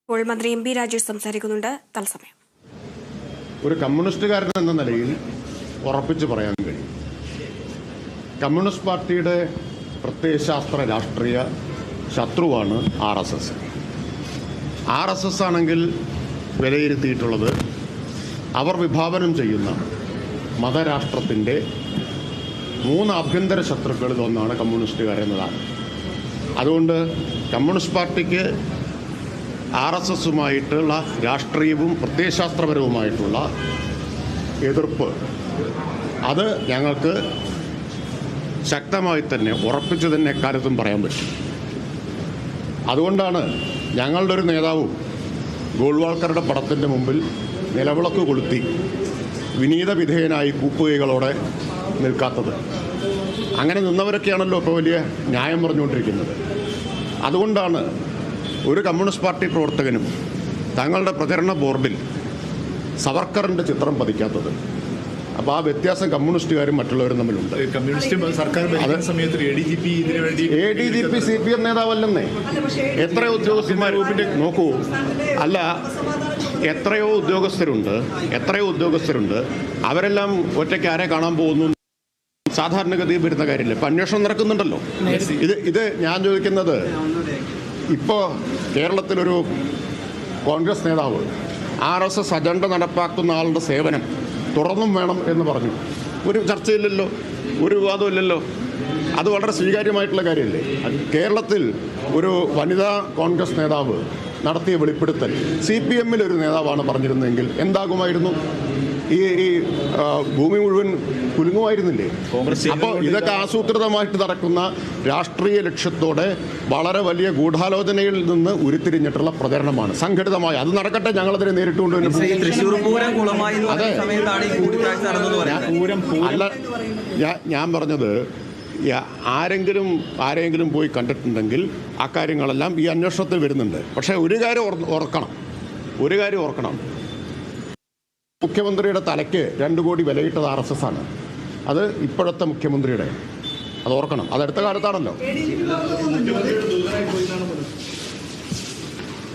ഇപ്പോൾ മന്ത്രി M P Rajesh സംസാരിക്കുന്നുണ്ട്. തത്സമയം ഒരു കമ്മ്യൂണിസ്റ്റുകാരൻ എന്ന നിലയിൽ ഉറപ്പിച്ച് പറയാൻ കഴിയും, കമ്മ്യൂണിസ്റ്റ് പാർട്ടിയുടെ പ്രത്യയശാസ്ത്ര രാഷ്ട്രീയ ശത്രുവാണ് RSS. RSS ആണെങ്കിൽ വിലയിരുത്തിയിട്ടുള്ളത് അവർ വിഭാവനം ചെയ്യുന്ന മതരാഷ്ട്രത്തിൻ്റെ 3 ആഭ്യന്തര ശത്രുക്കളിൽ ഒന്നാണ് കമ്മ്യൂണിസ്റ്റുകാരെന്നതാണ്. അതുകൊണ്ട് കമ്മ്യൂണിസ്റ്റ് പാർട്ടിക്ക് RSSുമായിട്ടുള്ള രാഷ്ട്രീയവും പ്രത്യയശാസ്ത്രപരവുമായിട്ടുള്ള എതിർപ്പ് അത് ഞങ്ങൾക്ക് ശക്തമായി തന്നെ ഉറപ്പിച്ച് തന്നെ എക്കാലത്തും പറയാൻ പറ്റും. അതുകൊണ്ടാണ് ഞങ്ങളുടെ ഒരു നേതാവും ഗോൾവാൾക്കറുടെ പടത്തിൻ്റെ മുമ്പിൽ നിലവിളക്ക് കൊളുത്തി വിനീത വിധേയനായി കൂപ്പുകൈകളോടെ നിൽക്കാത്തത്. അങ്ങനെ നിന്നവരൊക്കെയാണല്ലോ ഇപ്പോൾ വലിയ ന്യായം പറഞ്ഞുകൊണ്ടിരിക്കുന്നത്. അതുകൊണ്ടാണ് ഒരു കമ്മ്യൂണിസ്റ്റ് പാർട്ടി പ്രവർത്തകനും തങ്ങളുടെ പ്രചരണ ബോർഡിൽ സവർക്കറിൻ്റെ ചിത്രം പതിക്കാത്തത്. അപ്പോൾ ആ വ്യത്യാസം കമ്മ്യൂണിസ്റ്റുകാരും മറ്റുള്ളവരും തമ്മിലുണ്ട്. കമ്മ്യൂണിസ്റ്റ് സർക്കാർ ഭരിക്കുന്ന സമയത്ത് ADGP CPM നേതാവല്ലെന്നേ. എത്രയോ ഉദ്യോഗസ്ഥന്മാർ നോക്കൂ, അല്ല എത്രയോ ഉദ്യോഗസ്ഥരുണ്ട്. അവരെല്ലാം ഒറ്റയ്ക്ക് ആരെ കാണാൻ പോകുന്നു സാധാരണഗതിയിൽ വരുന്ന കാര്യമില്ല. ഇപ്പം അന്വേഷണം നടക്കുന്നുണ്ടല്ലോ. ഇത് ഞാൻ ചോദിക്കുന്നത്, ഇപ്പോൾ കേരളത്തിലൊരു കോൺഗ്രസ് നേതാവ് RSS അജണ്ട നടപ്പാക്കുന്ന ആളുടെ സേവനം തുറന്നും വേണം എന്ന് പറഞ്ഞു. ഒരു ചർച്ചയില്ലല്ലോ, ഒരു വിവാദമില്ലല്ലോ. അത് വളരെ സ്വീകാര്യമായിട്ടുള്ള കാര്യമല്ലേ? കേരളത്തിൽ ഒരു വനിതാ കോൺഗ്രസ് നേതാവ് നടത്തിയ വെളിപ്പെടുത്തൽ CPMലൊരു നേതാവാണ് പറഞ്ഞിരുന്നതെങ്കിൽ എന്താകുമായിരുന്നു? ഈ ഭൂമി മുഴുവൻ കുലുങ്ങുമായിരുന്നില്ലേ? അപ്പോൾ ഇതൊക്കെ ആസൂത്രിതമായിട്ട് നടക്കുന്ന രാഷ്ട്രീയ ലക്ഷ്യത്തോടെ വളരെ വലിയ ഗൂഢാലോചനയിൽ നിന്ന് ഉരുത്തിരിഞ്ഞിട്ടുള്ള പ്രചരണമാണ്, സംഘടിതമായി. അത് നടക്കട്ടെ, ഞങ്ങളതിനെ നേരിട്ട് കൊണ്ടുവരുന്നു. അല്ല, ഞാൻ പറഞ്ഞത് ആരെങ്കിലും പോയി കണ്ടിട്ടുണ്ടെങ്കിൽ ആ കാര്യങ്ങളെല്ലാം ഈ അന്വേഷണത്തിൽ വരുന്നുണ്ട്. പക്ഷേ ഒരു കാര്യം ഓർക്കണം, മുഖ്യമന്ത്രിയുടെ തലയ്ക്ക് 2 കോടി വിലയിട്ടത് RSS ആണ്. അത് ഇപ്പോഴത്തെ മുഖ്യമന്ത്രിയുടെ, അത് ഓർക്കണം. അത് അടുത്ത കാലത്താണല്ലോ.